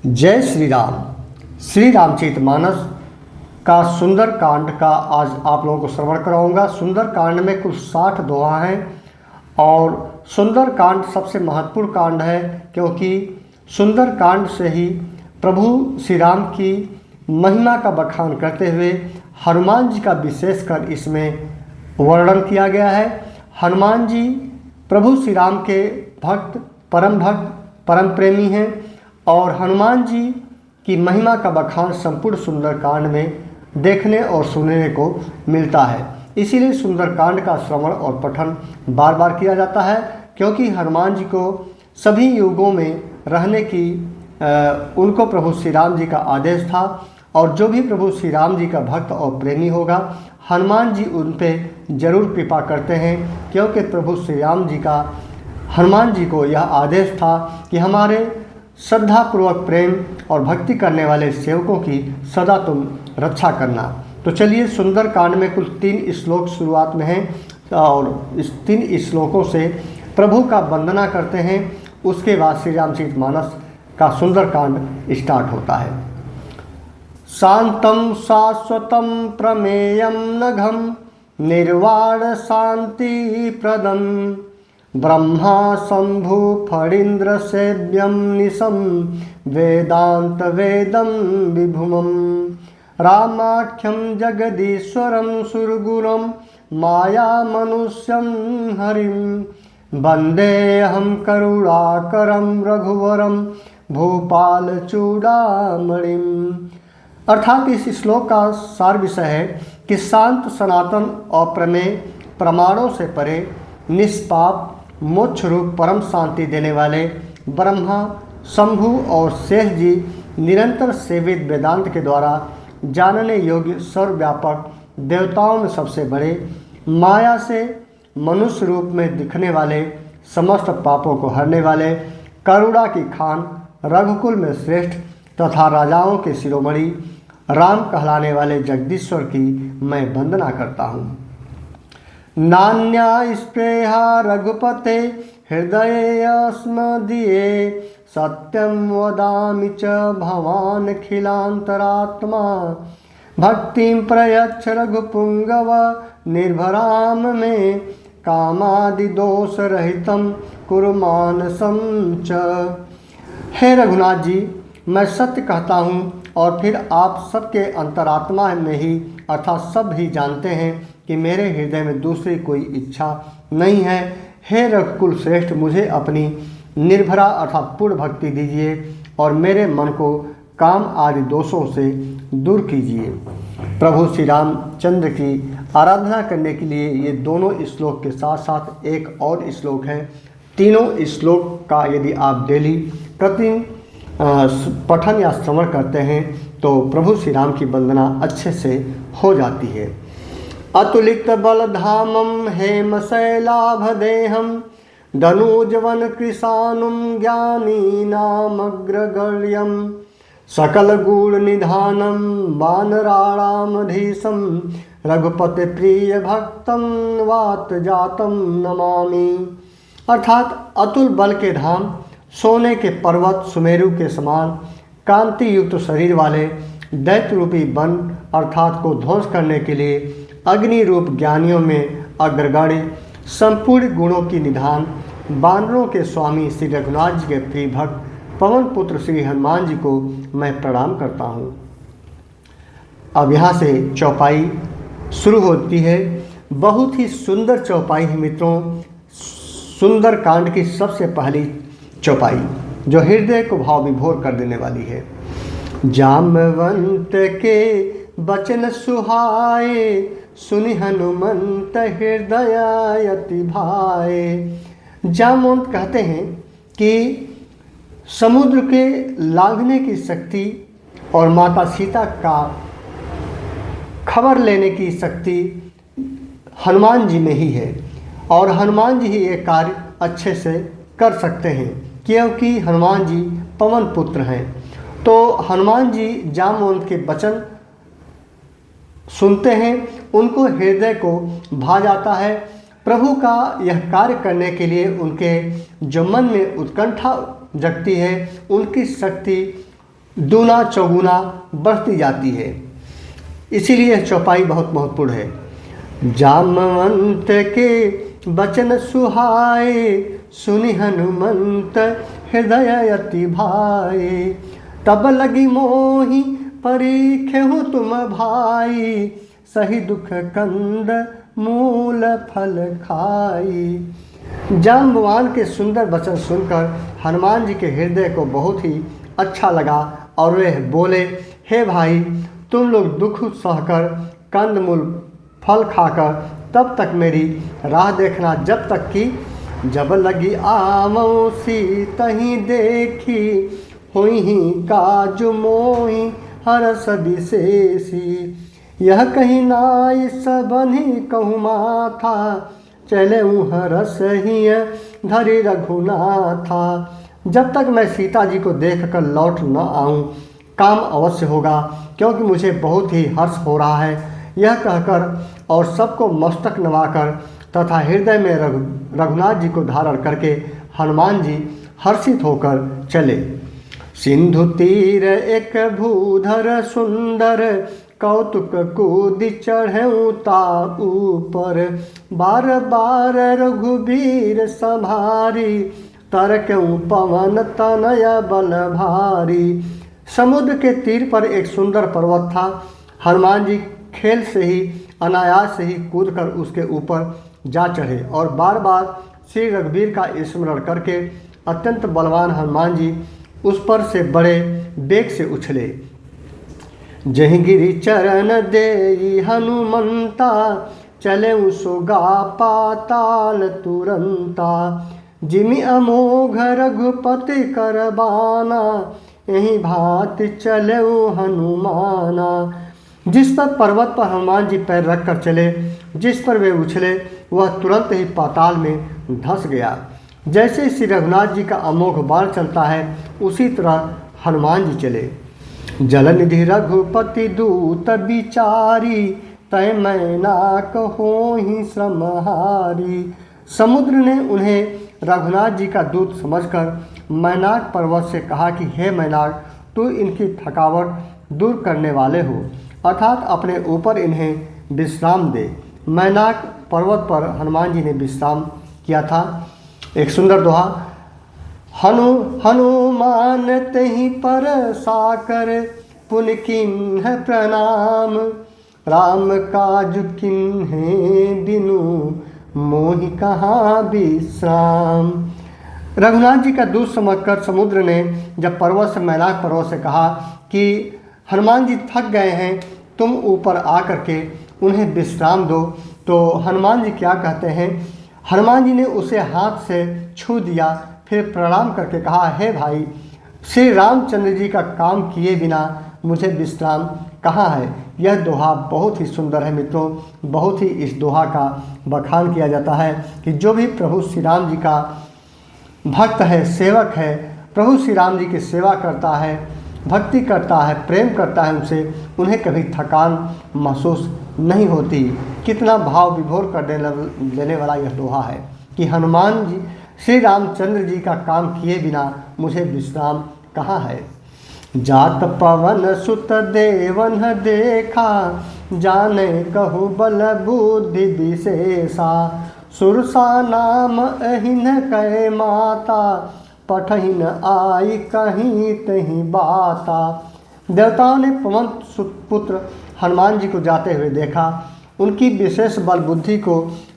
जय श्री राम। श्री रामचरितमानस का सुंदर कांड का आज आप लोगों को श्रवण कराऊंगा। सुंदर कांड में कुल 60 दोहा हैं और सुंदर कांड सबसे महत्वपूर्ण कांड है, क्योंकि सुंदर कांड से ही प्रभु श्री राम की महिमा का बखान करते हुए हनुमान जी का विशेषकर इसमें वर्णन किया गया है। हनुमान जी प्रभु श्री राम के भक्त, परम प्रेमी हैं और हनुमान जी की महिमा का बखान संपूर्ण सुंदरकांड में देखने और सुनने को मिलता है। इसीलिए सुंदरकांड का श्रवण और पठन बार बार किया जाता है, क्योंकि हनुमान जी को सभी युगों में रहने की उनको प्रभु श्री राम जी का आदेश था और जो भी प्रभु श्री राम जी का भक्त और प्रेमी होगा, हनुमान जी उन पर जरूर कृपा करते हैं, क्योंकि प्रभु श्री राम जी का हनुमान जी को यह आदेश था कि हमारे श्रद्धापूर्वक प्रेम और भक्ति करने वाले सेवकों की सदा तुम रक्षा करना। तो चलिए, सुंदर कांड में कुल 3 श्लोक शुरुआत में हैं और इस 3 श्लोकों से प्रभु का वंदना करते हैं। उसके बाद श्री रामचरितमानस का सुंदर कांड स्टार्ट होता है। शांतम शाश्वतम प्रमेयम नघम निर्वाण शांति प्रदम ब्रह्मा शंभु फणीन्द्र सेव्यम निशम वेदांत वेदम विभुमम रामाख्यम जगदीश्वरम सुरगुरम माया मनुष्यम हरिम वंदेऽहं करुणाकरम रघुवरम भूपाल चूड़ामणिम। अर्थात इस श्लोक का सार विषय है कि शांत, सनातन और प्रमेय, प्रमाणों से परे, निष्पाप, मोक्ष रूप परम शांति देने वाले ब्रह्मा, शंभु और शेष जी निरंतर सेवित वेदांत के द्वारा जानने योग्य सर्वव्यापक देवताओं में सबसे बड़े, माया से मनुष्य रूप में दिखने वाले, समस्त पापों को हरने वाले, करुणा की खान, रघुकुल में श्रेष्ठ तथा राजाओं के शिरोमणि राम कहलाने वाले जगदीश्वर की मैं वंदना करता हूँ। नान्या स्पृहा रघुपते हृदये अस्मदीये सत्यं वदामि च भवान् खिलान्तरात्मा भक्तिं प्रयच्छ रघुपुंगव निर्भराम मे कामादि दोष रहितं कुरु मानसं च। हे रघुनाथ जी, मैं सत्य कहता हूँ और फिर आप सबके अंतरात्मा में ही अर्थात सब ही जानते हैं कि मेरे हृदय में दूसरी कोई इच्छा नहीं है। हे रघुकुल श्रेष्ठ, मुझे अपनी निर्भरा अर्थात पूर्ण भक्ति दीजिए और मेरे मन को काम आदि दोषों से दूर कीजिए। प्रभु श्री रामचंद्र की आराधना करने के लिए ये दोनों श्लोक के साथ साथ एक और श्लोक है। तीनों श्लोक का यदि आप डेली प्रतिदिन पठन या श्रवण करते हैं तो प्रभु श्री राम की वंदना अच्छे से हो जाती है। अतुलित बलधामम हेम शैलाभदेहम धनुजवन कृशानुम ज्ञानी नामग्रगण्यम सकल गूढ़ निधानम वानराणामधीशम रघुपति प्रिय भक्तम वात जातम नमामि। अर्थात अतुल बल के धाम, सोने के पर्वत, सुमेरु के समान कांति युक्त शरीर वाले दैत्य रूपी वन अर्थात को ध्वंस करने के लिए अग्नि रूप ज्ञानियों में अग्रगण्य, संपूर्ण गुणों की निधान, बानरों के स्वामी श्री रघुनाथ जी के प्रिय भक्त पवन पुत्र श्री हनुमान जी को मैं प्रणाम करता हूँ। अब यहाँ से चौपाई शुरू होती है। बहुत ही सुंदर चौपाई है मित्रों, सुंदर कांड की सबसे पहली चौपाई जो हृदय को भाव विभोर कर देने वाली है। जामवंत के बचन सुहाए सुनि हनुमंत हृदय अति भाए। जामवंत कहते हैं कि समुद्र के लांघने की शक्ति और माता सीता का खबर लेने की शक्ति हनुमान जी में ही है और हनुमान जी ही ये कार्य अच्छे से कर सकते हैं, क्योंकि हनुमान जी पवन पुत्र हैं। तो हनुमान जी जामवंत के वचन सुनते हैं, उनको हृदय को भा जाता है। प्रभु का यह कार्य करने के लिए उनके जो मन में उत्कंठा जगती है, उनकी शक्ति दूना चौगुना बढ़ती जाती है। इसीलिए चौपाई बहुत महत्वपूर्ण है। जामवंत के बचन सुहाए, सुनि हनुमंत हृदय अति भाए। तब लगी मोहि परीखेहु तुम भाई, सही दुख कंद मूल फल खाई। जाम्बवान के सुंदर वचन सुनकर हनुमान जी के हृदय को बहुत ही अच्छा लगा और वे बोले, हे भाई, तुम लोग दुख सहकर कंदमूल फल खाकर तब तक मेरी राह देखना, जब तक कि जब लगी आवों सीतहि देखी, हुई ही काज मोहि हरस विशेषी। यह कहीं नाई सबनि कहूँ माथा, चले हरस ही धरि रघुनाथा। जब तक मैं सीता जी को देखकर लौट न आऊँ, काम अवश्य होगा, क्योंकि मुझे बहुत ही हर्ष हो रहा है। यह कहकर और सबको मस्तक नवाकर तथा हृदय में रघुनाथ जी को धारण करके हनुमान जी हर्षित होकर चले। सिंधु तीर एक भूधर सुंदर, कौतुक कूद चढ़ऊँ ता ऊपर। बार बार रघुबीर संभारी, तरकऊँ पवन तनय बल भारी। समुद्र के तीर पर एक सुंदर पर्वत था। हनुमान जी खेल से ही अनायास से ही कूदकर उसके ऊपर जा चढ़े और बार बार श्री रघुवीर का स्मरण करके अत्यंत बलवान हनुमान जी उस पर से बड़े वेग से उछले। जहि गिरि चरण देई हनुमंता, चले सुगा पाताल तुरंता। जिमि अमोघ रघुपति करबाना, यही भांति चले हनुमाना। जिस पर पर्वत पर हनुमान जी पैर रखकर चले, जिस पर वे उछले, वह तुरंत ही पाताल में धंस गया। जैसे श्री रघुनाथ जी का अमोघ बाण चलता है, उसी तरह हनुमान जी चले। जलनिधि रघुपति दूत बिचारी, तय मैनाक होहि श्रमहारी। समुद्र ने उन्हें रघुनाथ जी का दूत समझकर मैनाक पर्वत से कहा कि हे मैनाक, तू इनकी थकावट दूर करने वाले हो, अर्थात अपने ऊपर इन्हें विश्राम दे। मैनाक पर्वत पर हनुमान जी ने विश्राम किया था। एक सुंदर दोहा। हनुमान तहि पर साकर, पुन किन्ह प्रणाम। राम काज किन्हे दिनु, मोहि कहाँ विश्राम। रघुनाथ जी का दूत समझकर समुद्र ने जब पर्वत से मैनाक पर्वत से कहा कि हनुमान जी थक गए हैं, तुम ऊपर आकर के उन्हें विश्राम दो, तो हनुमान जी क्या कहते हैं? हनुमान जी ने उसे हाथ से छू दिया, फिर प्रणाम करके कहा, हे भाई, श्री रामचंद्र जी का काम किए बिना मुझे विश्राम कहाँ है। यह दोहा बहुत ही सुंदर है मित्रों। बहुत ही इस दोहा का बखान किया जाता है कि जो भी प्रभु श्री राम जी का भक्त है, सेवक है, प्रभु श्री राम जी की सेवा करता है, भक्ति करता है, प्रेम करता है उनसे, उन्हें कभी थकान महसूस नहीं होती। कितना भाव विभोर कर देने वाला यह दोहा है कि हनुमान जी, श्री रामचंद्र जी का काम किए बिना मुझे विश्राम कहाँ है। जात पवन सुत देवन देखा, जाने कहु बल बुद्धि विशेषा। सुरसा नाम अहिन कै माता, पठहिन आई कहीं तहीं बाता। देवताओं ने पवन सुत पुत्र हनुमान जी को जाते हुए देखा। उनकी विशेष बल बुद्धि को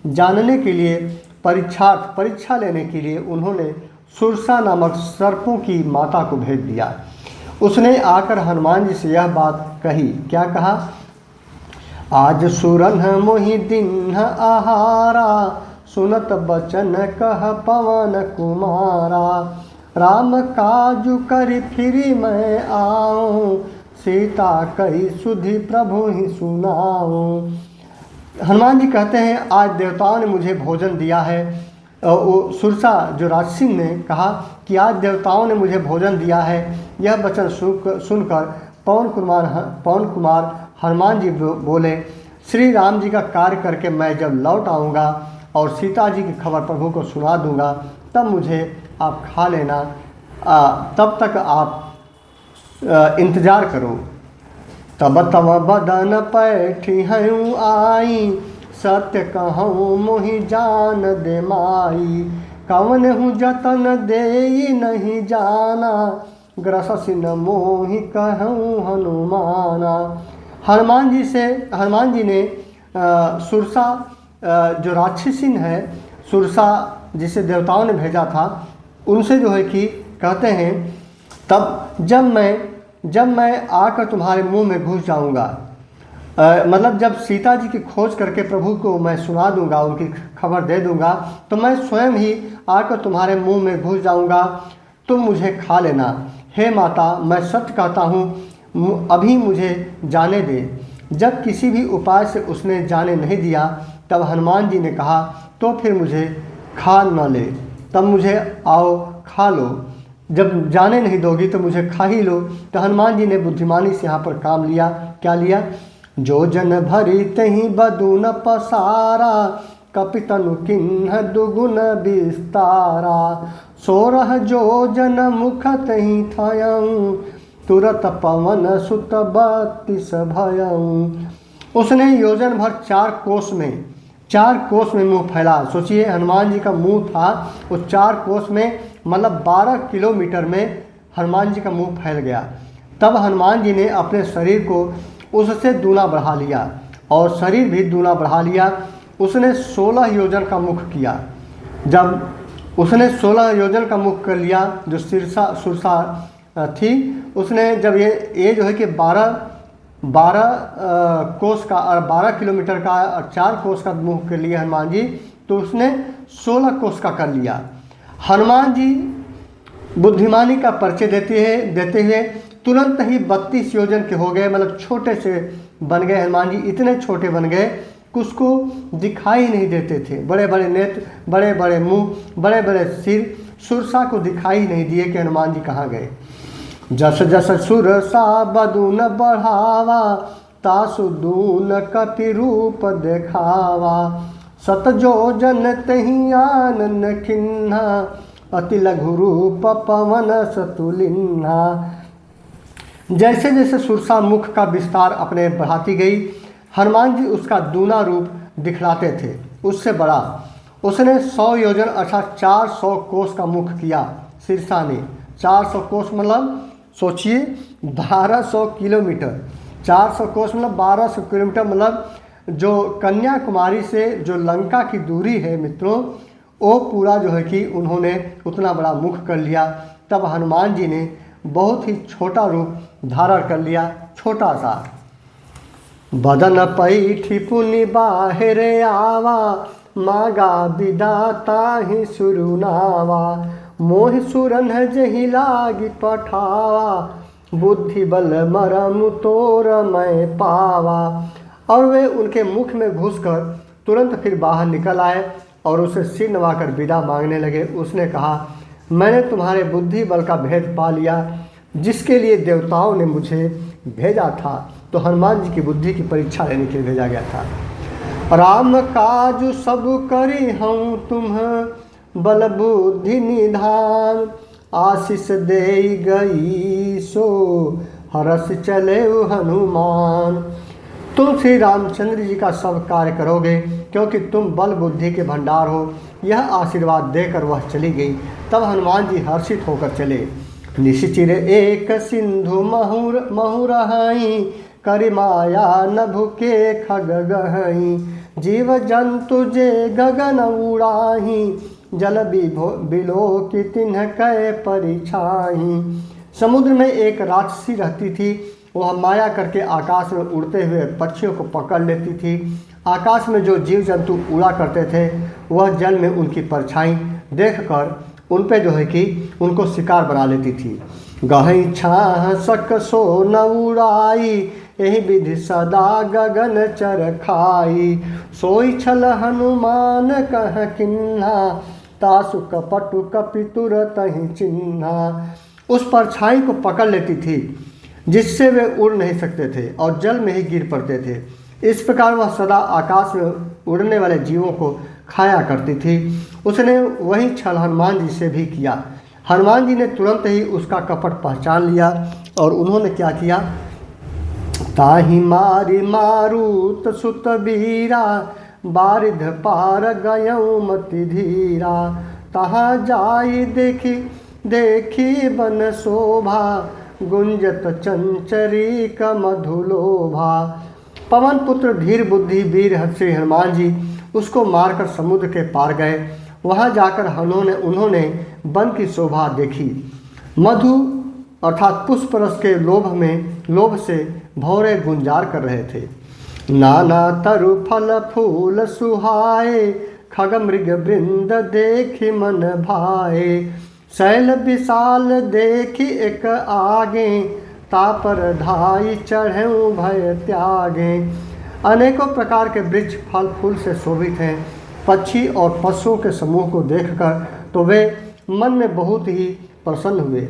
जानने के लिए परीक्षा लेने के लिए उन्होंने सुरसा नामक सर्पों की माता को भेज दिया। उसने आकर हनुमान जी से यह बात कही। क्या कहा? आज सुरन मोहि दिन आहारा, सुनत बचन कह पवन कुमारा। राम काजु करि फिरि मैं आऊँ, सीता कही सुधि प्रभु ही सुनाऊँ। हनुमान जी कहते हैं, आज देवताओं ने मुझे भोजन दिया है। वो सुरसा जो राजसिंह ने कहा कि आज देवताओं ने मुझे भोजन दिया है। यह वचन सुनकर पवन कुमार हनुमान जी बोले, श्री राम जी का कार्य करके मैं जब लौट आऊँगा और सीता जी की खबर प्रभु को सुना दूंगा, तब मुझे आप खा लेना, तब तक आप इंतजार करो। तब तब बदन पैठी हूँ आई, सत्य कहूँ मोहि जान दे माई। कवन हूँ जतन दे नहीं जाना, ग्रससि न मोहि कहूँ हनुमाना। हनुमान जी ने सुरसा जो राक्षसिन है, सुरसा जिसे देवताओं ने भेजा था, उनसे जो है कि कहते हैं तब जब मैं आकर तुम्हारे मुंह में घुस जाऊंगा, मतलब जब सीता जी की खोज करके प्रभु को मैं सुना दूंगा, उनकी खबर दे दूंगा, तो मैं स्वयं ही आकर तुम्हारे मुंह में घुस जाऊंगा, तुम मुझे खा लेना। हे माता, मैं सत्य कहता हूँ, अभी मुझे जाने दे। जब किसी भी उपाय से उसने जाने नहीं दिया, तब हनुमान जी ने कहा तो फिर मुझे खा न ले, तब मुझे आओ खा लो। जब जाने नहीं दोगी तो मुझे खा ही लो। तो हनुमान जी ने बुद्धिमानी से यहाँ पर काम लिया। क्या लिया? जो जन भरी तही बदुन पसारा, कपितनु किन्ह दुगुन विस्तारा। सोरह जो जन मुख तही थयं, तुरत पवन सुत 32 भयं। उसने योजन भर 4 कोस में मुंह फैला। सोचिए, हनुमान जी का मुंह था वो 4 कोस में, मतलब 12 किलोमीटर में हनुमान जी का मुंह फैल गया। तब हनुमान जी ने अपने शरीर को उससे दूना बढ़ा लिया और शरीर भी दूना बढ़ा लिया। उसने 16 योजन का मुख किया। जब उसने 16 योजन का मुख कर लिया, जो सुरसा थी, उसने जब ये जो है कि 12 कोस का और 12 किलोमीटर का और 4 कोस का मुख कर लिया हनुमान जी, तो उसने 16 कोस का कर लिया। हनुमान जी बुद्धिमानी का परिचय देते हुए तुरंत ही 32 योजन के हो गए, मतलब छोटे से बन गए। हनुमान जी इतने छोटे बन गए कि उसको दिखाई नहीं देते थे। बड़े बड़े नेत्र, बड़े बड़े मुंह, बड़े बड़े सिर, सुरसा को दिखाई नहीं दिए कि हनुमान जी कहाँ गए। जस जस सुरसा बदुन बढ़ावा, तासु दून कपि रूप देखावा। सत जो जन तहि आनन खिन्हा, अति लघु रूप पवन सतुलिन्हा। जैसे जैसे सुरसा मुख का विस्तार अपने बढ़ाती गई, हनुमान जी उसका दूना रूप दिखलाते थे, उससे बड़ा। उसने 100 योजन अर्थात 400 कोस का मुख किया। सिरसा ने 400 कोस मतलब सोचिए 1200 किलोमीटर। 400 कोस मतलब 1200 किलोमीटर, मतलब जो कन्याकुमारी से जो लंका की दूरी है मित्रों, वो पूरा जो है कि उन्होंने उतना बड़ा मुख कर लिया। तब हनुमान जी ने बहुत ही छोटा रूप धारण कर लिया, छोटा सा। बदन पैठी पुनि बाहिरे आवा, मागा विदाता ही सुरुनावा। मोहि सुरन जहि लागी पठावा, बुद्धि बल मरम तोर मैं पावा। और वे उनके मुख में घुसकर तुरंत फिर बाहर निकल आए और उसे सिर नवाकर विदा मांगने लगे। उसने कहा, मैंने तुम्हारे बुद्धि बल का भेद पा लिया, जिसके लिए देवताओं ने मुझे भेजा था। तो हनुमान जी की बुद्धि की परीक्षा लेने के लिए भेजा गया था। राम काज सब करी हम तुम, बल बुद्धि निधान। आशीष दे गई सो हरस चले हनुमान। तुम श्री रामचंद्र जी का सब कार्य करोगे, क्योंकि तुम बल बुद्धि के भंडार हो। यह आशीर्वाद देकर वह चली गई। तब हनुमान जी हर्षित होकर चले। निशिचिर एक सिंधु महुरहाई, करि माया नभु के खग गहई। जीव जंतु जे गगन उड़ाही, जल बिलो की तिन्ह कै परिछाही। समुद्र में एक राक्षसी रहती थी। वह माया करके आकाश में उड़ते हुए पक्षियों को पकड़ लेती थी। आकाश में जो जीव जंतु उड़ा करते थे, वह जल में उनकी परछाई देखकर उन पे जो है कि उनको शिकार बना लेती थी। गहई छाह सक सो न उड़ाई, यही विधि सदा गगन चर खाई। सोई छल हनुमान कह किन्हा, तासु कपटु कपि तुरत ही चिन्हा। उस परछाई को पकड़ लेती थी, जिससे वे उड़ नहीं सकते थे और जल में ही गिर पड़ते थे। इस प्रकार वह सदा आकाश में उड़ने वाले जीवों को खाया करती थी। उसने वही छल हनुमान जी से भी किया। हनुमान जी ने तुरंत ही उसका कपट पहचान लिया और उन्होंने क्या किया, ताहि मारी मारुत सुत बीरा, बारिध पार गयऊ मति धीरा, तहाँ जाई देखी देखी बन शोभा, गुंजत चंचरी का मधुलोभा। पवन पुत्र धीर बुद्धि वीर श्री हनुमान जी उसको मारकर समुद्र के पार गए। वहाँ जाकर उन्होंने वन की शोभा देखी। मधु अर्थात पुष्प रस के लोभ से भौरे गुंजार कर रहे थे। नाना तरु फल फूल सुहाए, खग मृग वृंद देखी मन भाए, शैल विशाल देखी एक आगे, तापर धाई चढ़ेऊ भय त्यागे। अनेकों प्रकार के वृक्ष फल फूल से शोभित हैं। पक्षी और पशुओं के समूह को देखकर तो वे मन में बहुत ही प्रसन्न हुए।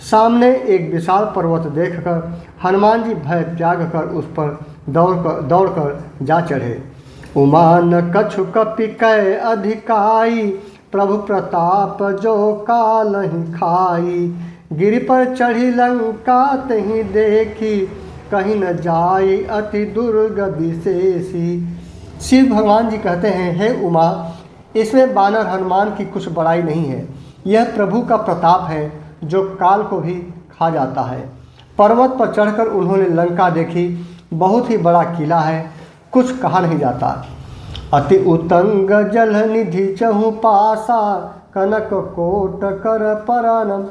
सामने एक विशाल पर्वत देखकर हनुमान जी भय त्याग कर उस पर दौड़कर जा चढ़े। उमान कछु कपि कै अधिकाई, प्रभु प्रताप जो कालहि खाई, गिरि पर चढ़ी लंका तहीं देखी, कहीं न जाई अति दुर्ग विशेषी। शिव भगवान जी कहते हैं, हे उमा, इसमें बानर हनुमान की कुछ बड़ाई नहीं है। यह प्रभु का प्रताप है जो काल को भी खा जाता है। पर्वत पर चढ़कर उन्होंने लंका देखी। बहुत ही बड़ा किला है, कुछ कहा नहीं जाता। अति उतंग जल निधि चहु पासा, कनक कोट कर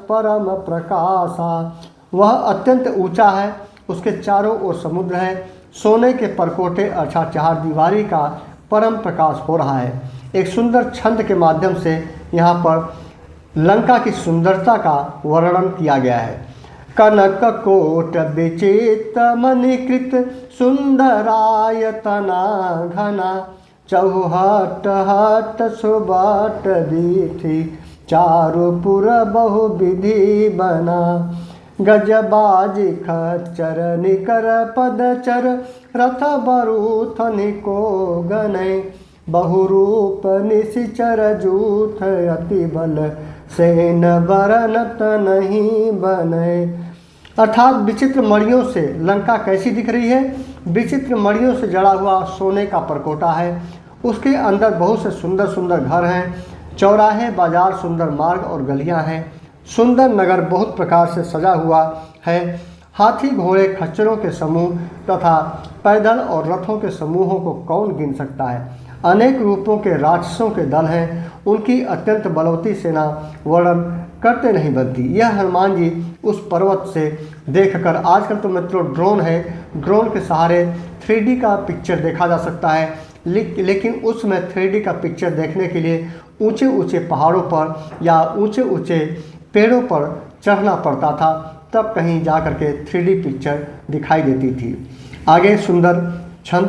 परम प्रकाशा। वह अत्यंत ऊंचा है, उसके चारों ओर समुद्र है। सोने के परकोटे अर्थात चार दीवारी का परम प्रकाश हो रहा है। एक सुंदर छंद के माध्यम से यहाँ पर लंका की सुंदरता का वर्णन किया गया है। कनक कोट विचित मणिकृत, सुंदरायतना घना, चौहट हट सुबाट दीथि, चारुपुर बहु विधि बना। गजबाजी खच्चर निकर पदचर, रथ बरूथ निको गनय, बहुरूप निशिचर जूथ, अति बल सेन बरनत नहीं बने। अर्थात विचित्र मणियों से लंका कैसी दिख रही है? विचित्र मणियों से जड़ा हुआ सोने का परकोटा है। उसके अंदर बहुत से सुंदर सुंदर घर हैं, चौराहे, बाजार, सुंदर मार्ग और गलियां हैं। सुंदर नगर बहुत प्रकार से सजा हुआ है। हाथी, घोड़े, खच्चरों के समूह तथा पैदल और रथों के समूहों को कौन गिन सकता है। अनेक रूपों के राक्षसों के दल हैं। उनकी अत्यंत बलवती सेना वर्णन करते नहीं बनती। यह हनुमान जी उस पर्वत से देखकर, आजकल तो मित्रों ड्रोन है, ड्रोन के सहारे 3D का पिक्चर देखा जा सकता है, लेकिन उसमें 3D का पिक्चर देखने के लिए ऊंचे ऊंचे पहाड़ों पर या ऊंचे ऊंचे पेड़ों पर चढ़ना पड़ता था, तब कहीं जा कर के 3D पिक्चर दिखाई देती थी। आगे सुंदर छंद,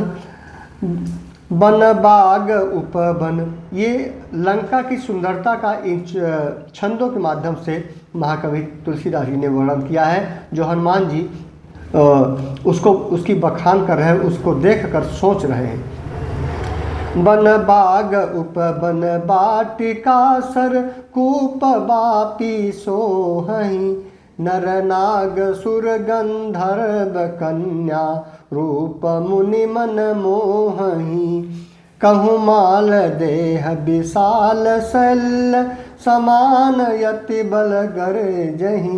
वन बाग उपवन। ये लंका की सुंदरता का इन छंदों के माध्यम से महाकवि तुलसीदास जी ने वर्णन किया है, जो हनुमान जी उसकी बखान कर रहे हैं, उसको देखकर सोच रहे हैं। वन बाग उपवन बाटिका सर, कूप बापी सोहहीं, नर नाग सुर गंधर्व कन्या, रूप मुनि मन मोहही। कहूँ माल देह विशाल शैल, समान यति बल गर जही,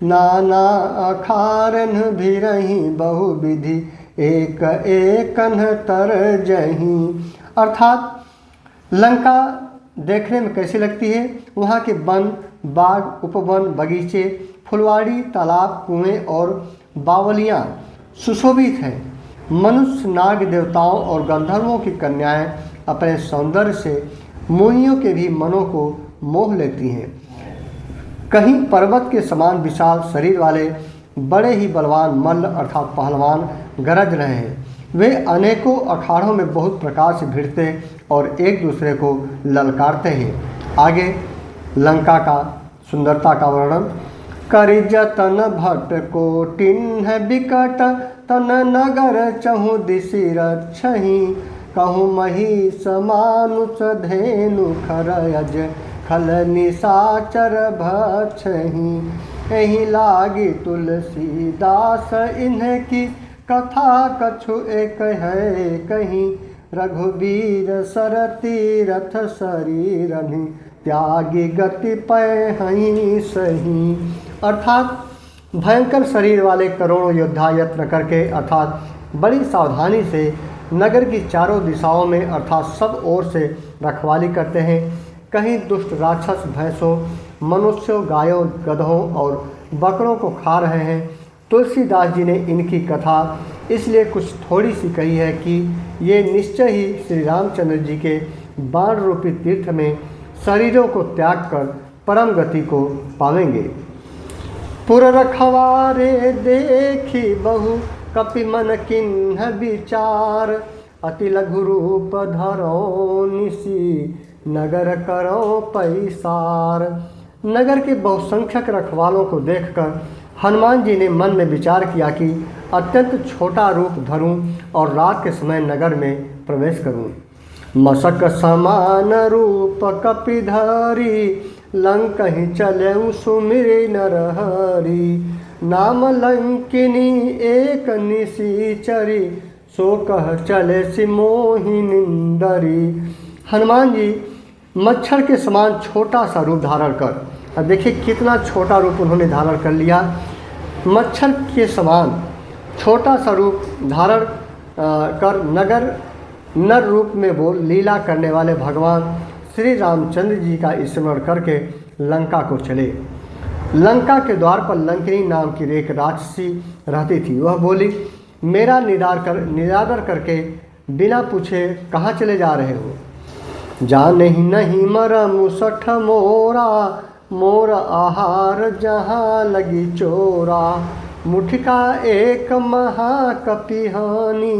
नाना अखारन भी रही, बहु विधि एक एकन तर जही। अर्थात लंका देखने में कैसी लगती है? वहाँ के वन, बाग, उपवन, बगीचे, फुलवाड़ी, तालाब, कुएं और बावलियाँ सुशोभित हैं। मनुष्य, नाग, देवताओं और गंधर्वों की कन्याएं अपने सौंदर्य से मुनियों के भी मनों को मोह लेती हैं। कहीं पर्वत के समान विशाल शरीर वाले बड़े ही बलवान मल्ल अर्थात पहलवान गरज रहे हैं। वे अनेकों अखाड़ों में बहुत प्रकार से भिड़ते और एक दूसरे को ललकारते हैं। आगे लंका का सुंदरता का वर्णन, करि जतन भट को टिन्ह बिकट, तन नगर चहु दिशि रक्षहि, कहूँ महिष मानुष धेनु खरयज, खल निशाचर भक्षहि। एहि लागी तुलसीदास इन्हकी कथा कछु एक है कहीं। रघुबीर सर तीरथ शरीरनि त्यागी गति पै सही। अर्थात भयंकर शरीर वाले करोड़ों योद्धा यत्न करके अर्थात बड़ी सावधानी से नगर की चारों दिशाओं में अर्थात सब ओर से रखवाली करते हैं। कहीं दुष्ट राक्षस भैंसों, मनुष्यों, गायों, गधों और बकरों को खा रहे हैं। तुलसीदास जी ने इनकी कथा इसलिए कुछ थोड़ी सी कही है कि ये निश्चय ही श्री रामचंद्र जी के बाण रूपी तीर्थ में शरीरों को त्याग कर परम गति को पावेंगे। पुर रखवारे देखी बहु कपि मन किन्ह विचार। अति लघु रूप धरो निसी नगर करो पैसार। नगर के बहुसंख्यक रखवालों को देखकर हनुमान जी ने मन में विचार किया कि अत्यंत छोटा रूप धरूं और रात के समय नगर में प्रवेश करूं। मशक समान रूप कपि धरी लंकहि चलऊ सुमिरि नरहरि। नाम लंकिनी एक निशिचरी सो कह चले सिमोहि निंदरी। हनुमान जी मच्छर के समान छोटा सा रूप धारण कर, अब देखिए कितना छोटा रूप उन्होंने धारण कर लिया। मच्छर के समान छोटा सा रूप धारण कर नगर नर रूप में वो लीला करने वाले भगवान श्री रामचंद्र जी का स्मरण करके लंका को चले। लंका के द्वार पर लंकिनी नाम की एक राक्षसी रहती थी। वह बोली, मेरा निरादर करके बिना पूछे कहाँ चले जा रहे हो? जाने ही नहीं मरम सठ मोरा, मोर आहार जहाँ लगी चोरा। मुठिका एक महाकपिहानी,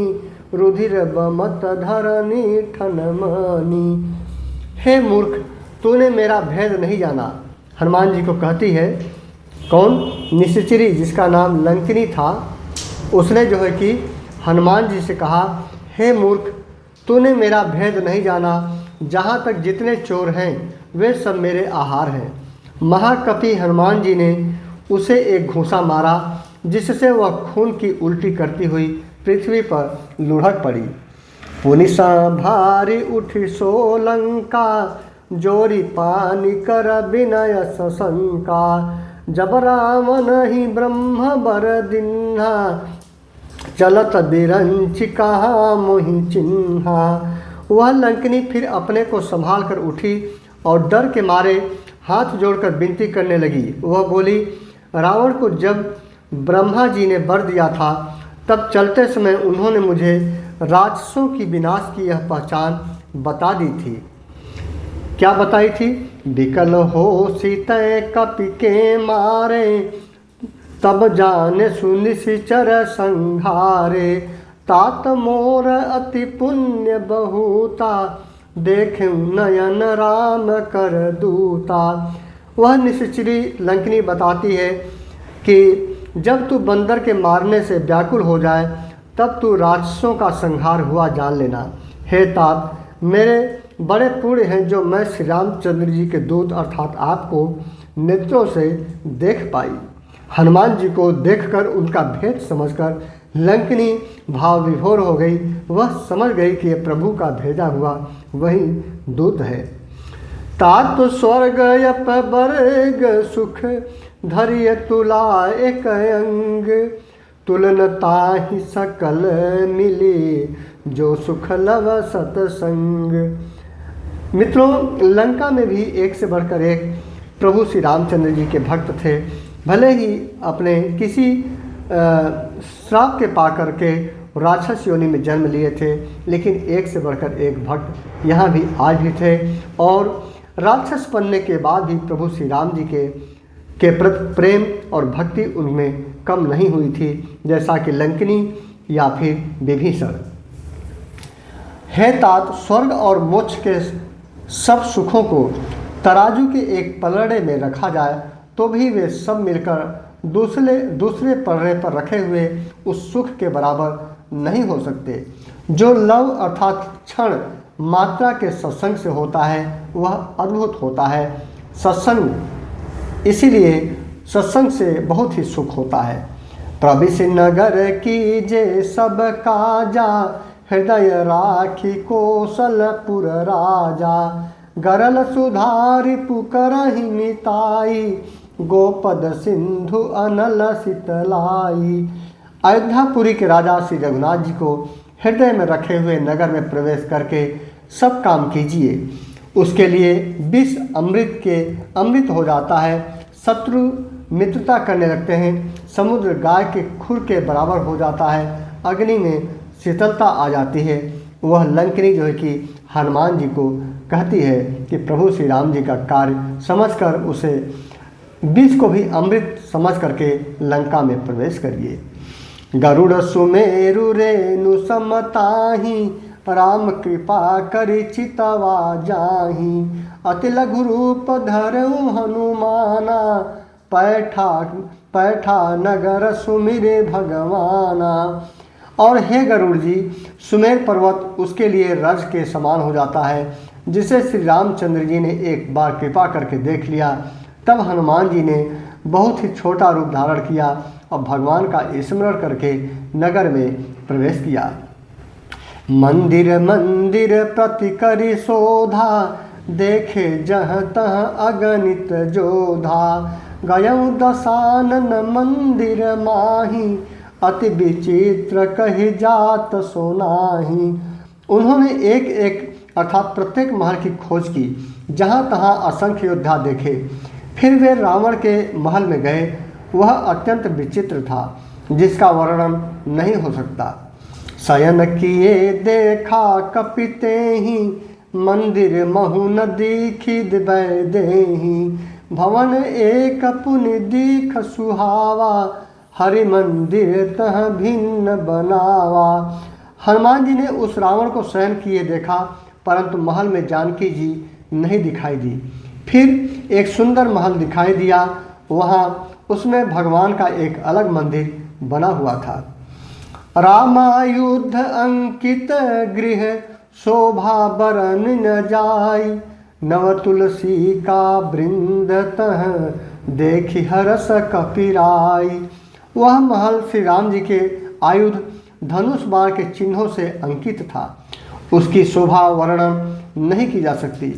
रुधिर बमत धरनी ठनमनी। हे मूर्ख, तूने मेरा भेद नहीं जाना। हनुमान जी को कहती है, कौन? निशिचरी, जिसका नाम लंकिनी था, उसने जो है कि हनुमान जी से कहा, हे मूर्ख, तूने मेरा भेद नहीं जाना। जहाँ तक जितने चोर हैं वे सब मेरे आहार हैं। महाकपि हनुमान जी ने उसे एक घूंसा मारा, जिससे वह खून की उल्टी करती हुई पृथ्वी पर लुढ़क पड़ी। पुनिसा भारी उठी सोलंका, जोरी पानी कर विनय सशंका। जब रावण ही ब्रह्म बर दिन्हा, चलत बिरंच कहाँ मोहि चिन्हा। वह लंकिनी फिर अपने को संभाल कर उठी और डर के मारे हाथ जोड़कर विनती करने लगी। वह बोली, रावण को जब ब्रह्मा जी ने वर दिया था तब चलते समय उन्होंने मुझे राक्षसों की विनाश की यह पहचान बता दी थी। क्या बताई थी? विकल हो सीतय कपि के मारे, तब जाने सुनिशिचर संघारे। तात मोर अति पुण्य बहुता, देखे नयन राम कर दूता। वह निशिचरी लंकिनी बताती है कि जब तू बंदर के मारने से व्याकुल हो जाए तब तू राक्षसों का संहार हुआ जान लेना। हे तात, मेरे बड़े पुण्य हैं जो मैं श्री रामचंद्र जी के दूत अर्थात आपको नेत्रों से देख पाई। हनुमान जी को देखकर उनका भेद समझकर लंकिनी भाव विभोर हो गई। वह समझ गई कि यह प्रभु का भेजा हुआ वही दूत है। तात स्वर्ग यप वर्ग सुख, धरिय तुला एक अंग। तुलन ताहि सकल मिली, जो सुख लव सतसंग। मित्रों, लंका में भी एक से बढ़कर एक प्रभु श्री रामचंद्र जी के भक्त थे। भले ही अपने किसी श्राप के पा करके राक्षस योनि में जन्म लिए थे, लेकिन एक से बढ़कर एक भक्त यहाँ भी आज भी थे। और राक्षस बनने के बाद भी प्रभु श्री राम जी के प्रति प्रेम और भक्ति उनमें कम नहीं हुई थी, जैसा कि लंकिनी या फिर विभीषण। हे तात, स्वर्ग और मोक्ष के सब सुखों को तराजू के एक पलड़े में रखा जाए तो भी वे सब मिलकर दूसरे पलड़े पर रखे हुए उस सुख के बराबर नहीं हो सकते। जो लव अर्थात क्षण मात्रा के सत्संग से होता है वह अद्भुत होता है। सत्संग इसीलिए सत्संग से बहुत ही सुख होता है। प्रविश नगर कीजे सब काजा, हृदय राखी कौशलपुर राजा। गरल सुधारि पुकरहि मिताई, गोपद सिंधु अनल शीतलाई। अयोध्यापुरी के राजा श्री रघुनाथ जी को हृदय में रखे हुए नगर में प्रवेश करके सब काम कीजिए। उसके लिए विष अमृत हो जाता है। शत्रु मित्रता करने लगते हैं। समुद्र गाय के खुर के बराबर हो जाता है। अग्नि में शीतलता आ जाती है। वह लंकिनी जो है कि हनुमान जी को कहती है कि प्रभु श्री राम जी का कार्य समझकर उसे विष को भी अमृत समझ करके लंका में प्रवेश करिए। गरुड़ सुमेरु रेणु समताही, राम कृपा करि चितवा जाही। अति लघु रूप धरऊ हनुमाना, पैठा नगर सुमिरे भगवाना। और हे गरुड़ जी, सुमेर पर्वत उसके लिए रज के समान हो जाता है, जिसे श्री रामचंद्र जी ने एक बार कृपा करके देख लिया। तब हनुमान जी ने बहुत ही छोटा रूप धारण किया और भगवान का स्मरण करके नगर में प्रवेश किया। मंदिर मंदिर प्रति करि शोधा, देखे जह तह अगणित जोधा। गयऊ दशानन मंदिर माही, अति विचित्र कही जात सोनाही। उन्होंने एक एक अर्थात प्रत्येक महल की खोज की, जहाँ तहाँ असंख्य योद्धा देखे। फिर वे रावण के महल में गए। वह अत्यंत विचित्र था, जिसका वर्णन नहीं हो सकता। शयन किए देखा कपिते ही, मंदिर महु न दीखी देही। भवन एक पुनि दीख सुहावा, हरि मंदिर तह भिन्न बनावा। हनुमान जी ने उस रावण को शयन किए देखा, परंतु महल में जानकी जी नहीं दिखाई दी। फिर एक सुंदर महल दिखाई दिया। वहाँ उसमें भगवान का एक अलग मंदिर बना हुआ था। रामायुध अंकित गृह, शोभा बरन न जाई। नव तुलसी का वृंद तह, देखी हरस कपिराई। वह महल श्री राम जी के आयुध धनुष बाण के चिन्हों से अंकित था। उसकी शोभा वर्णन नहीं की जा सकती।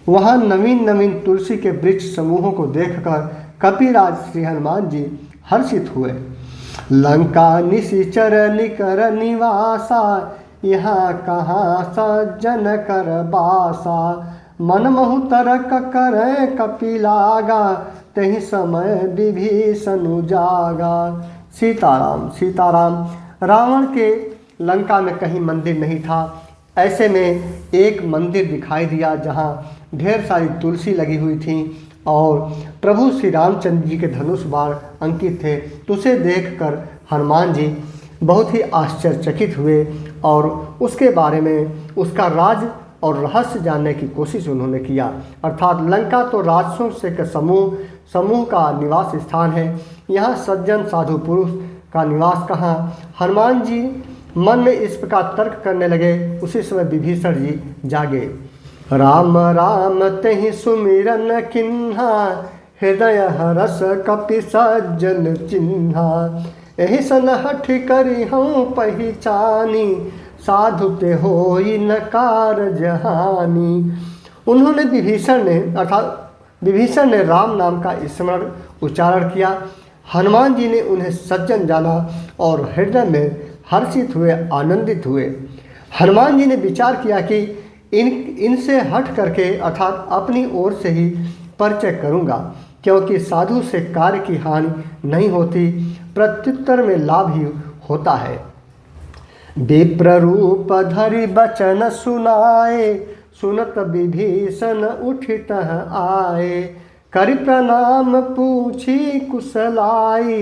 वहाँ नवीन नवीन तुलसी के वृक्ष समूहों को देखकर कपिराज श्री हनुमान जी हर्षित हुए। लंका निशिचर निकर निवासा, यहाँ कहाँ सज्जन कर बासा। मन महु तरक करे कपिलागा, तही समय विभीषण जागा। सीताराम सीताराम। रावण के लंका में कहीं मंदिर नहीं था। ऐसे में एक मंदिर दिखाई दिया, जहाँ ढेर सारी तुलसी लगी हुई थी और प्रभु श्री रामचंद्र जी के धनुष बाण अंकित थे। तो उसे देखकर हनुमान जी बहुत ही आश्चर्यचकित हुए और उसके बारे में उसका राज और रहस्य जानने की कोशिश उन्होंने किया। अर्थात लंका तो राक्षसों से के समूह का निवास स्थान है। यहाँ सज्जन साधु पुरुष का निवास कहाँ। हनुमान जी मन में इस प्रकार तर्क करने लगे। उसी समय विभीषण जी जागे। राम राम तेहि सुमिरन किन्हा, हृदय हरस कपि सज्जन चिन्हा। एहि सन हठ करी हूँ पहचानी, साधु ते होई न कारज हानि। उन्होंने विभीषण ने राम नाम का स्मरण उच्चारण किया। हनुमान जी ने उन्हें सज्जन जाना और हृदय में हर्षित हुए, आनंदित हुए। हनुमान जी ने विचार किया कि इनसे हट करके अर्थात अपनी ओर से ही परिचय करूँगा, क्योंकि साधु से कार्य की हानि नहीं होती, प्रत्युत्तर में लाभ ही होता है। विप्र रूप धरि बचन सुनाए, सुनत विभीषण उठित आए। करि प्रणाम पूछी कुशलाई,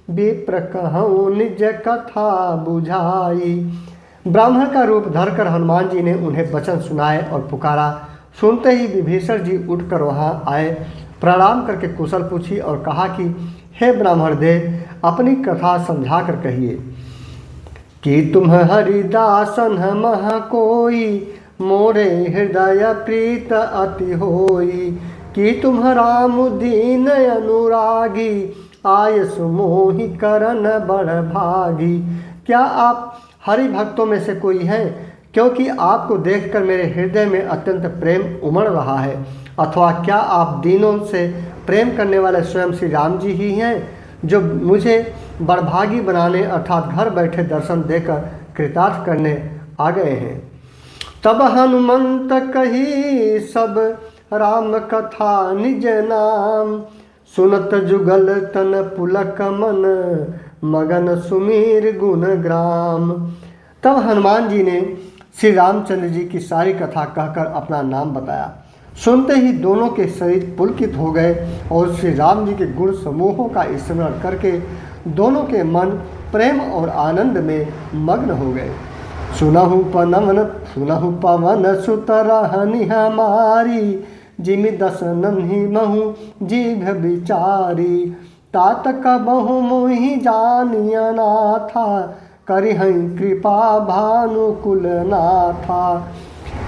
विप्र कहूँ निज कथा बुझाई। ब्राह्मण का रूप धरकर हनुमान जी ने उन्हें वचन सुनाए और पुकारा। सुनते ही विभीषण जी उठकर वहाँ आए, प्रणाम करके कुशल पूछी और कहा कि हे ब्राह्मण देव, अपनी कथा समझाकर कहिए कि तुम हरिदासन मह कोई, मोरे हृदय प्रीत अति होई। कि तुम राम दीन अनुरागी, आय सुमोहि करन बड़ भागी। क्या आप हरि भक्तों में से कोई हैं? क्योंकि आपको देखकर मेरे हृदय में अत्यंत प्रेम उमड़ रहा है। अथवा क्या आप दीनों से प्रेम करने वाले स्वयं श्री राम जी ही हैं, जो मुझे बड़भागी बनाने अर्थात घर बैठे दर्शन देकर कृतार्थ करने आ गए हैं। तब हनुमंत कही सब राम कथा निज नाम, सुनत जुगल तन पुलक मन, मगन सुमीर गुण ग्राम। तब हनुमान जी ने श्री रामचंद्र जी की सारी कथा कहकर अपना नाम बताया। सुनते ही दोनों के शरीर पुलकित हो गए और श्री राम जी के गुण समूहों का स्मरण करके दोनों के मन प्रेम और आनंद में मग्न हो गए। सुनहु पवन सुत रहनि हमारी, जिमि दस नन्ही महु जीभ बिचारी। तात कबहु मोहि जानिया नाथा, करिहै कृपा भानुकुल नाथा।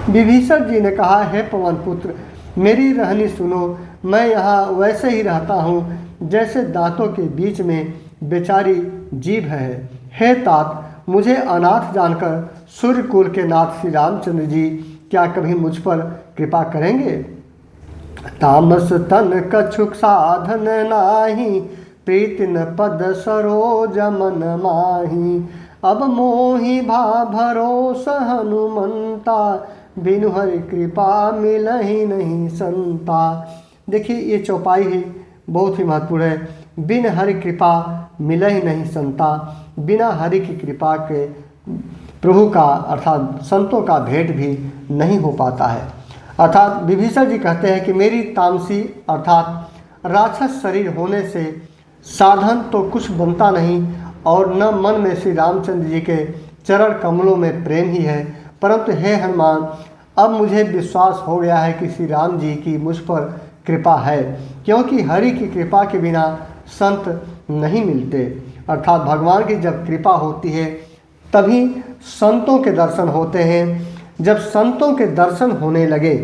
विभीषण जी ने कहा, हे पवन पुत्र, मेरी रहनी सुनो। मैं यहाँ वैसे ही रहता हूँ जैसे दांतों के बीच में बेचारी जीभ है। हे तात, मुझे अनाथ जानकर सूर्यकुल के नाथ श्री रामचंद्र जी क्या कभी मुझ पर कृपा करेंगे? तामस तन कछुक साधन नाही, प्रीतिन पद सरोज मन माही। अब मोहि भा भरोस हनुमंता, बिनु हरि कृपा मिलहि नहीं संता। देखिए, ये चौपाई ही बहुत ही महत्वपूर्ण है। बिन हरि कृपा मिलहि नहीं संता। बिना हरि की कृपा के प्रभु का अर्थात संतों का भेंट भी नहीं हो पाता है। अर्थात विभीषण जी कहते हैं कि मेरी तामसी अर्थात राक्षस शरीर होने से साधन तो कुछ बनता नहीं और न मन में श्री रामचंद्र जी के चरण कमलों में प्रेम ही है। परंतु हे हनुमान, अब मुझे विश्वास हो गया है कि श्री राम जी की मुझ पर कृपा है, क्योंकि हरि की कृपा के बिना संत नहीं मिलते। अर्थात भगवान की जब कृपा होती है तभी संतों के दर्शन होते हैं। जब संतों के दर्शन होने लगे,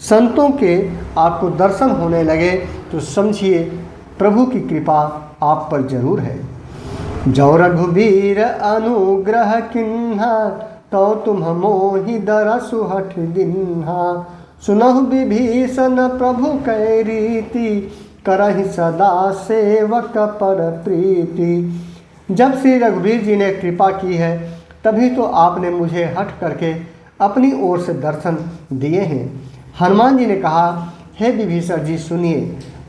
संतों के आपको दर्शन होने लगे, तो समझिए प्रभु की कृपा आप पर जरूर है। जो रघुबीर अनुग्रह किन्हा, तो तुम मोहि दरसु हठ दिन्हा। सुनहु विभीषण प्रभु कै रीति, करहि सदा सेवक पर प्रीति। जब श्री रघुबीर जी ने कृपा की है तभी तो आपने मुझे हट करके अपनी ओर से दर्शन दिए हैं। हनुमान जी ने कहा, हे विभीषण जी सुनिए,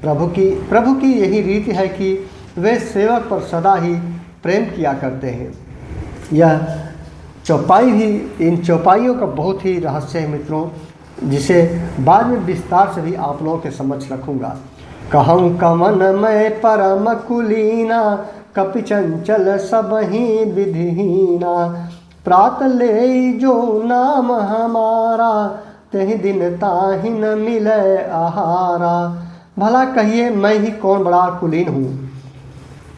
प्रभु की यही रीति है कि वे सेवक पर सदा ही प्रेम किया करते हैं। यह चौपाई भी, इन चौपाइयों का बहुत ही रहस्य है मित्रों, जिसे बाद में विस्तार से भी आप लोगों के समक्ष रखूँगा। कहूँ कमन मैं परम कुलीना, कपि चंचल सबहि विधिहीना। प्रात ले जो नाम हमारा, तहि दिन ताहि न मिले आहारा। भला कहिए, मैं ही कौन बड़ा कुलीन हूँ,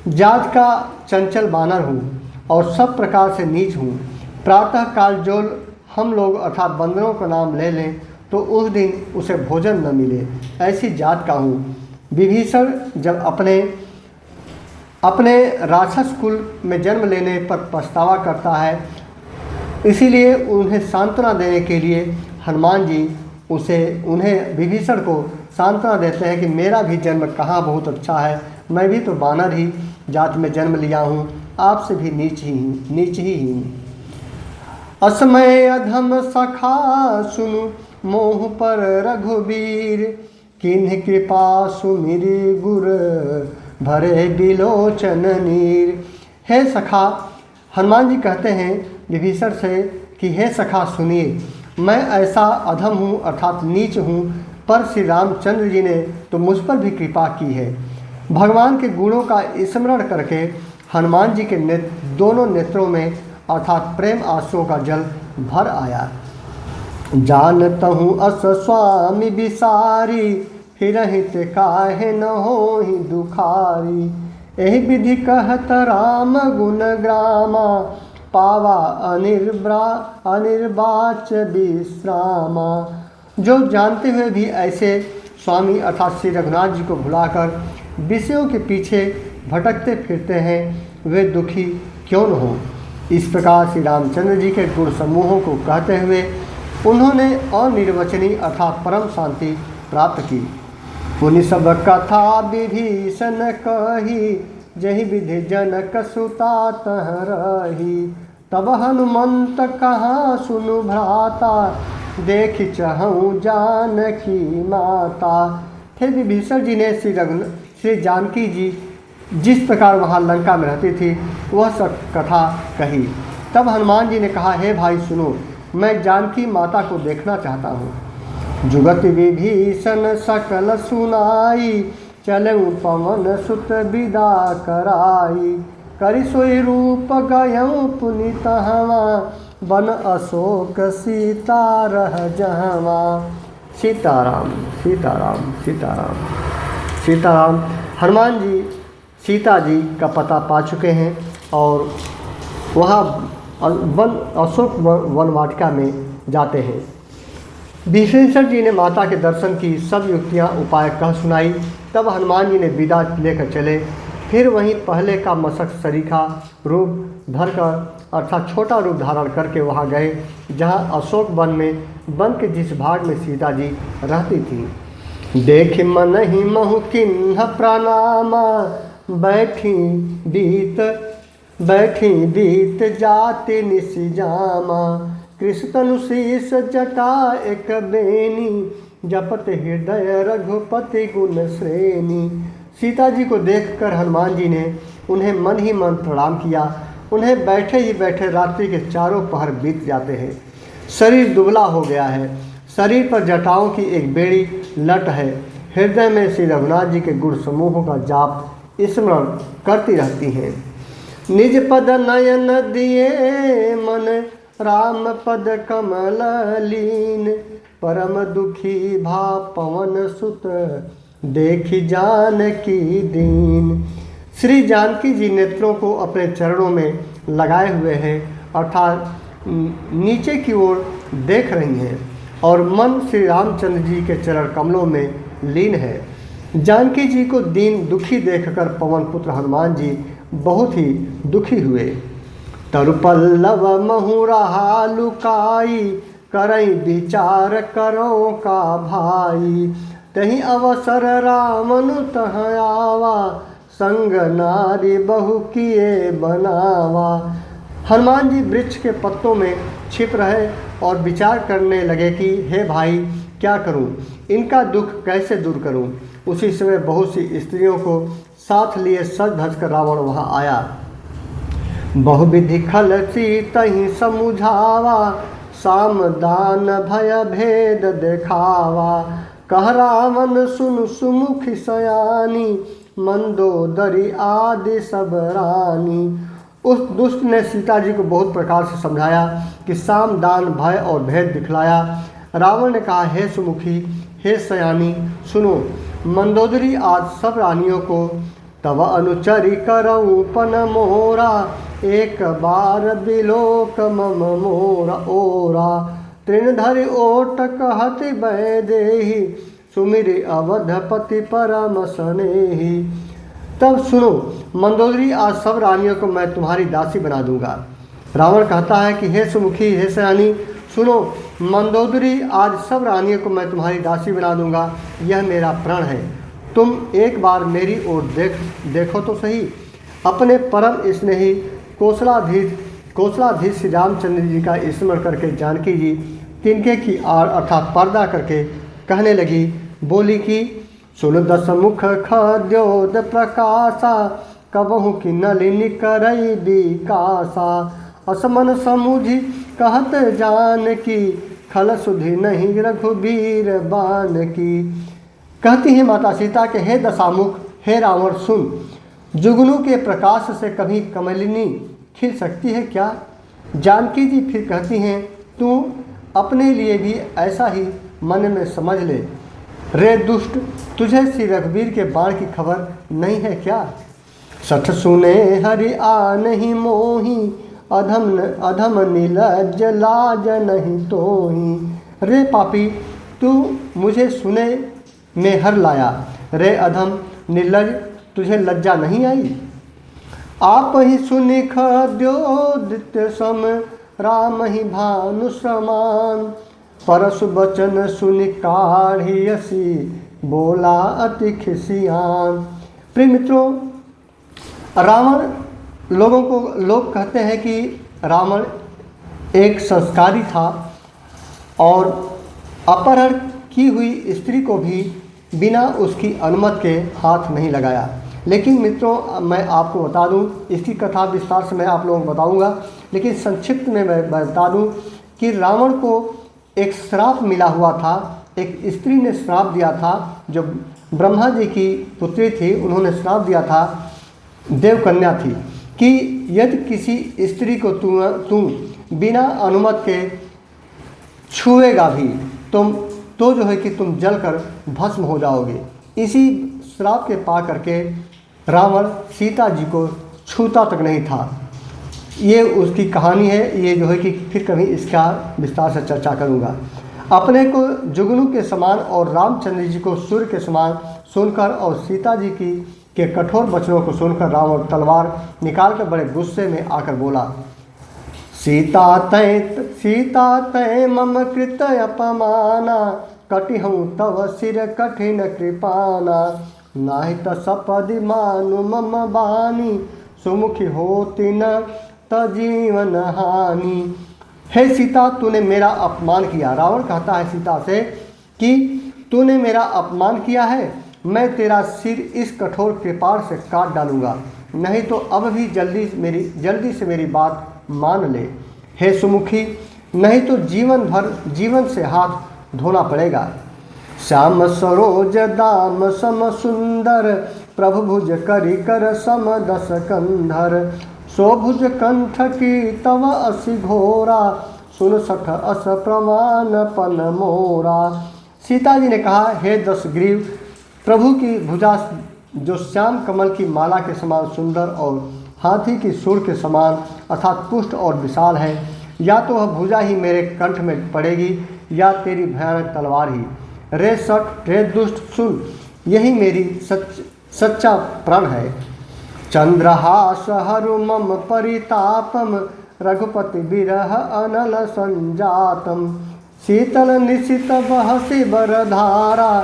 जात का चंचल बानर हूँ और सब प्रकार से नीच हूँ। प्रातः काल जो हम लोग अर्थात बंदरों का नाम ले लें तो उस दिन उसे भोजन न मिले, ऐसी जात का हूँ। विभीषण जब अपने राक्षस कुल में जन्म लेने पर पछतावा करता है, इसीलिए उन्हें सांत्वना देने के लिए हनुमान जी उन्हें विभीषण को सांत्वना देते हैं कि मेरा भी जन्म कहाँ बहुत अच्छा है, मैं भी तो बानर ही जात में जन्म लिया हूँ, आपसे भी नीच ही हूँ। असमय अधम सखा सुनु, मोह पर रघुबीर। किन्ह कृपा सुमिरि गुर, भरे बिलोचन नीर। हे सखा, हनुमान जी कहते हैं विभीषण से कि हे सखा सुनिए, मैं ऐसा अधम हूँ अर्थात नीच हूँ, पर श्री रामचंद्र जी ने तो मुझ पर भी कृपा की है। भगवान के गुणों का स्मरण करके हनुमान जी के दोनों नेत्रों में अर्थात प्रेम आंसुओं का जल भर आया। जानतहु अस स्वामी बिसारी, हिरहित काहे न होहि दुखारी। एहि विधि कहत राम गुण ग्रामा, पावा अनिर्वाच विश्रामा। जो जानते हुए भी ऐसे स्वामी अर्थात श्री रघुनाथ जी को भुलाकर विषयों के पीछे भटकते फिरते हैं, वे दुखी क्यों न हो। इस प्रकार श्री रामचंद्र जी के गुण समूहों को कहते हुए उन्होंने अनिर्वचनीय अर्थात परम शांति प्राप्त की। पुनि सब कथा विभीषण कही, जहि विधि जनक सुता तह रही। तब हनुमंत कहाँ सुनु भ्राता, देख चहु जानकी माता। थे विभीषण जी ने श्री जानकी जी जिस प्रकार वहाँ लंका में रहती थी वह सब कथा कही। तब हनुमान जी ने कहा, हे भाई सुनो, मैं जानकी माता को देखना चाहता हूँ। जुगत विभीषण सकल सुनाई, चलऊँ पवन सुत विदा कराई। करि सोई रूप गयऊँ पुनीत हवा, बन अशोक सीता रह जहवा। सीताराम सीताराम सीताराम सीताराम। हनुमान जी सीता जी का पता पा चुके हैं और वहाँ अशोक वन वाटिका में जाते हैं। विभीषण जी ने माता के दर्शन की सब युक्तियाँ उपाय कह सुनाई। तब हनुमान जी ने विदा लेकर चले। फिर वहीं पहले का मशक सरीखा रूप धरकर अर्थात छोटा रूप धारण करके वहाँ गए जहाँ अशोक वन में वन के जिस भाग में सीता जी रहती थी। देख मन ही महु किन्ह प्रणामा, बैठी बीत जाति निसिजामा। कृष्ण शीस जटा एक बेनी, जपत हृदय रघुपति गुण श्रेणी। सीता जी को देखकर हनुमान जी ने उन्हें मन ही मन प्रणाम किया। उन्हें बैठे ही बैठे रात्रि के चारों पहर बीत जाते हैं। शरीर दुबला हो गया है, शरीर पर जटाओं की एक बेड़ी लट है। हृदय में श्री रघुनाथ जी के गुण समूहों का जाप स्मरण करती रहती हैं। निज पद नयन दिए मन, राम पद कमल लीन। परम दुखी भा पवन सुत, देखी जानकी दीन। श्री जानकी जी नेत्रों को अपने चरणों में लगाए हुए हैं अर्थात नीचे की ओर देख रही हैं और मन श्री रामचंद्र जी के चरण कमलों में लीन है। जानकी जी को दीन दुखी देखकर पवन पुत्र हनुमान जी बहुत ही दुखी हुए। तरुपल्लव महुरहा लुकाई, करई विचार करो का भाई। तही अवसर रामनु तह आवा, संग नारी बहु किए बनावा। हनुमान जी वृक्ष के पत्तों में छिप रहे और विचार करने लगे कि हे भाई क्या करूं, इनका दुख कैसे दूर करूं। उसी समय बहुत सी स्त्रियों को साथ लिए सज धज कर रावण वहां आया। बहुविधि खलसी तही समुझावा, साम दान भय भेद देखावा। कह रावण सुन सुमुखी सयानी, मंदोदरी आदि सब रानी। उस दुष्ट ने सीता जी को बहुत प्रकार से समझाया कि साम दान भय और भेद दिखलाया। रावण ने कहा, हे सुमुखी हे सयानी सुनो, मंदोदरी आज सब रानियों को तब अनुचरी करऊँ पन मोरा, एक बार बिलोक मम मोरा ओरा। तृणधरि ओट कहति वैदेही, सुमिरि अवधपति परम स्नेही। तब सुनो मंदोदरी आज सब रानियों को मैं तुम्हारी दासी बना दूंगा। रावण कहता है कि हे सुमुखी हे सयानी सुनो, मंदोदरी आज सब रानियों को मैं तुम्हारी दासी बना दूंगा, यह मेरा प्रण है। तुम एक बार मेरी ओर देखो तो सही। अपने परम स्नेही कौशलाधीश श्री रामचंद्र जी का स्मरण करके जानकी जी तिनके की आड़ अर्थात पर्दा करके कहने लगी, बोली कि सुन दस मुख खद्योद प्रकाशा, कबहु की नलिनी करई विकासा। असमन समुझी कहत जान की, खल सुधि नहीं रघुबीर बान की। कहती है माता सीता के हे दशामुख हे रावण सुन, जुगनू के प्रकाश से कभी कमलिनी खिल सकती है क्या। जानकी जी फिर कहती हैं, तू अपने लिए भी ऐसा ही मन में समझ ले। रे दुष्ट, तुझे श्री रघुवीर के बाण की खबर नहीं है क्या। सठ सुने हरि आ नहीं मोही, अधम नीलज लाज नहीं तोही। रे पापी तू मुझे सुने में हर लाया, रे अधम निर्लज तुझे लज्जा नहीं आई। आप ही सुनिख द्योदित्य सम राम ही भानु समान, परसु बचन सुनि काढ़ियसी बोला अति खिसियान। प्रिय मित्रों, रावण लोग कहते हैं कि रावण एक संस्कारी था और अपहरण की हुई स्त्री को भी बिना उसकी अनुमति के हाथ नहीं लगाया। लेकिन मित्रों, मैं आपको बता दूं, इसकी कथा विस्तार से मैं आप लोगों को बताऊंगा, लेकिन संक्षिप्त में मैं बता दूं कि रावण को एक श्राप मिला हुआ था। एक स्त्री ने श्राप दिया था, जो ब्रह्मा जी की पुत्री थी, उन्होंने श्राप दिया था, देवकन्या थी, कि यदि किसी स्त्री को तू बिना अनुमति के छुएगा भी तो जो है कि तुम जलकर भस्म हो जाओगे। इसी श्राप के पा करके रावण सीता जी को छूता तक नहीं था। ये उसकी कहानी है, ये जो है कि फिर कभी इसका विस्तार से चर्चा करूँगा। अपने को जुगनू के समान और रामचंद्र जी को सूर्य के समान सुनकर और सीता जी के कठोर वचनों को सुनकर रावण तलवार निकालकर बड़े गुस्से में आकर बोला, सीता तय मम कृत अपमाना, कटिहूँ तव सिर कठिन कृपाना, नाहित सपदि मानु मम बानी, सुमुखी होती न तजीवन हानि। हे सीता, तूने मेरा अपमान किया। रावण कहता है सीता से कि तूने मेरा अपमान किया है, मैं तेरा सिर इस कठोर कृपाण से काट डालूंगा, नहीं तो अब भी जल्दी से मेरी बात मान ले। हे सुमुखी, नहीं तो जीवन से हाथ धोना पड़ेगा। श्याम सरोज दाम सम सुंदर, प्रभु भुज करी कर सम दस कंधर, सोभुज कंठ की तव असि घोरा, सुन सठ अस प्रमाण पन मोरा। सीता जी ने कहा, हे दशग्रीव, प्रभु की भुजा जो श्याम कमल की माला के समान सुंदर और हाथी की सूंड के समान अर्थात पुष्ट और विशाल है, या तो वह भुजा ही मेरे कंठ में पड़ेगी या तेरी भयानक तलवार ही। रे सठ, रे दुष्ट, सुन, यही मेरी सच्चा प्रण है। चंद्रहास हरु मम परितापम, रघुपति बिरह अनल संजातम, शीतल निशित बहसी बरधारा,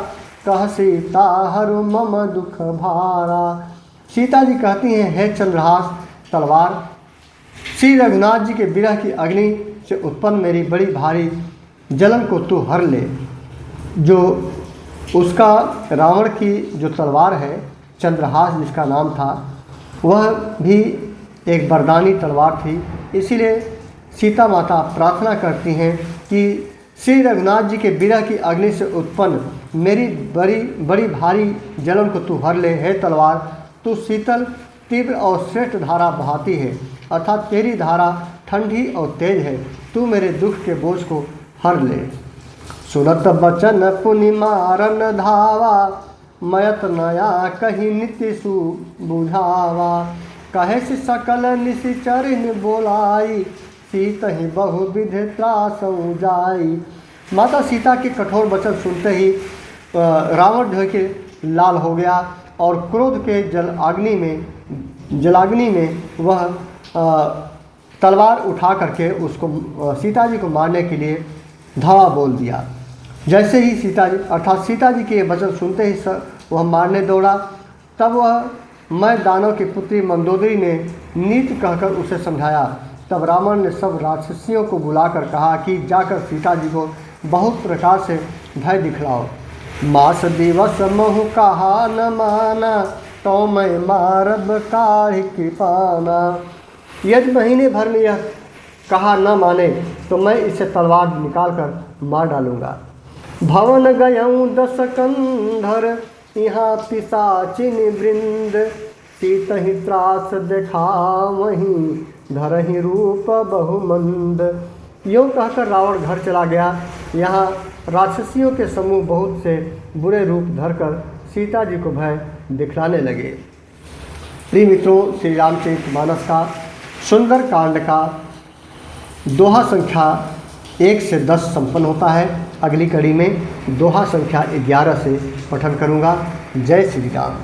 कह सीता हरु मम दुख भारा। सीता जी कहती हैं, हे चंद्रहास तलवार, श्री रघुनाथ जी के विरह की अग्नि से उत्पन्न मेरी बड़ी भारी जलन को तू हर ले। जो उसका रावण की जो तलवार है, चंद्रहास जिसका नाम था, वह भी एक वरदानी तलवार थी। इसीलिए सीता माता प्रार्थना करती हैं कि श्री रघुनाथ जी के विरह की अग्नि से उत्पन्न मेरी बड़ी भारी जलन को तू हर ले। हे तलवार, तू शीतल, तीव्र और श्रेष्ठ धारा बहाती है, अर्थात तेरी धारा ठंडी और तेज है, तू मेरे दुख के बोझ को हर ले। सुनत बचन पुनि मारन धावा, मयत नया कही नीति सु बुझावा, कहे से सकल निशिचरिन बोलाई, सीत ही बहुविध त्रास जाई। माता सीता के कठोर वचन सुनते ही रावण जो है कि लाल हो गया और क्रोध के जलाग्नि में वह तलवार उठा करके उसको सीता जी को मारने के लिए धावा बोल दिया। जैसे ही सीता जी अर्थात सीता जी के वचन सुनते ही वह मारने दौड़ा, तब वह मैं दानव की पुत्री मंदोदरी ने नीति कहकर उसे समझाया। तब रावण ने सब राक्षसियों को बुलाकर कहा कि जाकर सीता जी को बहुत प्रकार से भय दिखलाओ। मास दिवस महु कहा न माना, तो मैं मारब काढ़ कृपाना। यदि महीने भर में यह कहा न माने तो मैं इसे तलवार निकाल कर मार डालूंगा। भवन गयऊँ दस कंधर, यहाँ पिशाचिन वृंद, सीत ही त्रास देखा वहीं, धरहि रूप बहुमंद। यूँ कहकर रावण घर चला गया। यहाँ राक्षसियों के समूह बहुत से बुरे रूप धरकर सीता जी को भय दिखलाने लगे। प्रिय मित्रों, श्री रामचरितमानस का सुंदर कांड का दोहा संख्या 1 से 10 संपन्न होता है। अगली कड़ी में दोहा संख्या 11 से पठन करूँगा। जय श्री राम।